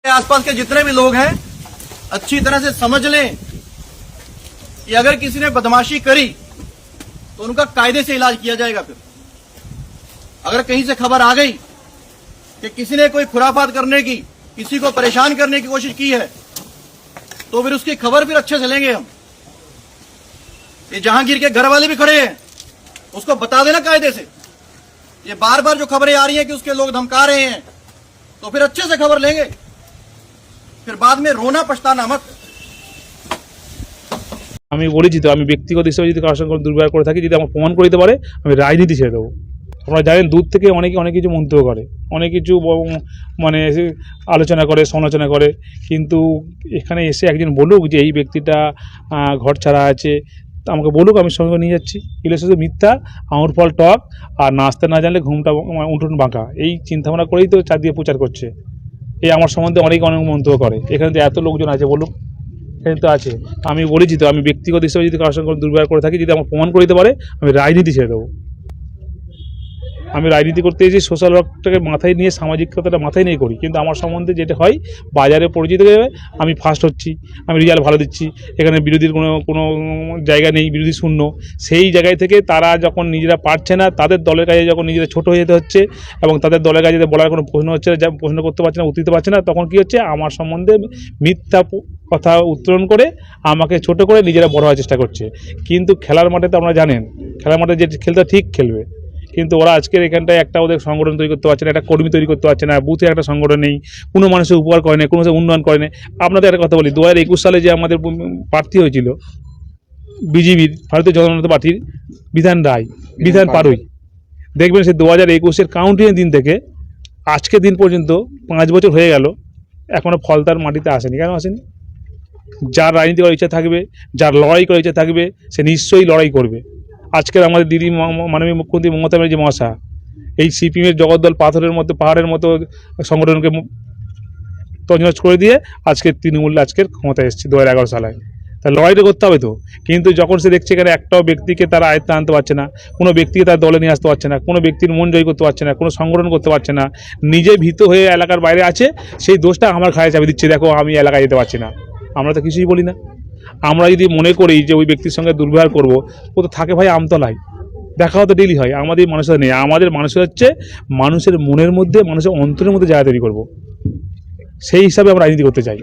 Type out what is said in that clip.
आसपास के जितने भी लोग हैं अच्छी तरह से समझ लें कि अगर किसी ने बदमाशी करी तो उनका कायदे से इलाज किया जाएगा। फिर अगर कहीं से खबर आ गई कि किसी ने कोई खुराफात करने की, किसी को परेशान करने की कोशिश की है, तो फिर उसकी खबर फिर अच्छे से लेंगे हम। ये जहांगीर के घर वाले भी खड़े हैं, उसको बता देना कायदे से। ये बार बार जो खबरें आ रही हैं कि उसके लोग धमका रहे हैं, तो फिर अच्छे से खबर लेंगे, फिर बाद में रोना पछताना मत। আমি বলেছি তো, আমি ব্যক্তিগত হিসেবে যদি কারোর সঙ্গে দুর্ব্যবহার করে থাকি, যদি আমার প্রমাণ করে দিতে পারে, আমি রাজনীতি ছেড়ে দেবো। আপনারা জানেন দূর থেকে অনেকে অনেক কিছু মন্তব্য করে, অনেক কিছু মানে আলোচনা করে, সমালোচনা করে, কিন্তু এখানে এসে একজন বলুক যে এই ব্যক্তিটা ঘর ছাড়া আছে, আমাকে বলুক, আমি সঙ্গে নিয়ে যাচ্ছি। এগুলো শুধু মিথ্যা, আঙুর ফল টক, আর নাচতে না জানলে ঘুমটা উঠুন বাঁকা, এই চিন্তাভাবনা করেই তো চারদিকে প্রচার করছে। এই আমার সম্বন্ধে অনেক মন্তব্য করে। এখানে তো এত লোকজন আছে, বলুক, এখানে তো আছে। আমি বলেছি তো, আমি ব্যক্তিগত হিসেবে যদি কারোর সঙ্গে দুর্ব্যবহার করে থাকি, যদি আমার প্রমাণ করে দিতে পারে, আমি রাজনীতি ছেড়ে দেবো। আমি রাজনীতি করতে এসেছি সোশ্যাল ওয়ার্কটাকে মাথায় নিয়ে, সামাজিকতাটা মাথায় নিয়ে করি, কিন্তু আমার সম্বন্ধে যেটা হয় বাজারে পরিচিত হয়ে যাবে, আমি ফার্স্ট হচ্ছি, আমি রেজাল্ট ভালো দিচ্ছি, এখানে বিরোধীর কোনো জায়গা নেই, বিরোধী শূন্য। সেই জায়গায় থেকে তারা যখন নিজেরা পারছে না, তাদের দলের কাছে যখন নিজেরা ছোটো হয়ে যেতে হচ্ছে, এবং তাদের দলের কাছে বলার কোনো প্রশ্ন হচ্ছে না, যা প্রশ্ন করতে পারছে না, উত্তর দিতে পারছে না, তখন কী হচ্ছে, আমার সম্বন্ধে মিথ্যা কথা উত্তোলন করে আমাকে ছোট করে নিজেরা বড় হওয়ার চেষ্টা করছে। কিন্তু খেলার মাঠে তো আপনারা জানেন, খেলার মাঠে যে খেলতে ঠিক খেলবে, কিন্তু ওরা আজকের এখানটায় একটা ওদের সংগঠন তৈরি করতে পারছে না, একটা কর্মী তৈরি করতে পারছে না, বুথে একটা সংগঠন নেই, কোনো মানুষের উপকার করে না, কোনো উন্নয়ন করে না। আপনাদের একটা কথা বলি, 2021 সালে যে আমাদের প্রার্থী হয়েছিল বিজেপির, ভারতীয় জনতা পার্টির বিধান পারুই, দেখবেন সে 2021-এর কাউন্টিংয়ের দিন থেকে আজকের দিন পর্যন্ত 5 বছর হয়ে গেল, এখনও ফল তার মাটিতে আসেনি। কেন আসেনি? যার রাজনীতি করার ইচ্ছা থাকবে, যার লড়াই করার ইচ্ছা থাকবে, সে নিশ্চয়ই লড়াই করবে। আজকের আমাদের দিদি মাননীয় মুখ্যমন্ত্রী মমতা ব্যানার্জি মহাশয়া এই সিপিএমের জগদ্দল পাহাড়ের মতো সংগঠনকে তছনছ করে দিয়ে আজকে তৃণমূল আজকের ক্ষমতায় এসেছে 2011 সালে। তা লড়াইটা করতে হবে তো। কিন্তু যখন সে দেখছে এখানে একটাও ব্যক্তিকে তারা আয়ত্তে আনতে পারছে না, কোনো ব্যক্তিকে তার দলে নিয়ে আসতে পারছে না, কোনো ব্যক্তির মন জয় করতে পারছে না, কোনো সংগঠন করতে পারছে না, নিজে ভীত হয়ে এলাকার বাইরে আছে, সেই দোষটা আমার ঘাড়ে চাপিয়ে দিচ্ছে, দেখো আমি এলাকায় যেতে পারছি না। আমরা তো কিছুই বলি না। আমরা যদি মনে করি যে ওই ব্যক্তির সঙ্গে দুর্ব্যবহার করবো, ও তো থাকে ভাই আমতলায়, দেখা হতো ডেলি হয়। আমাদের মানুষের নেই, আমাদের মানুষের হচ্ছে মানুষের মনের মধ্যে, মানুষের অন্তরের মধ্যে জায়গা তৈরি করবো, সেই হিসাবে আমরা রাজনীতি করতে চাই।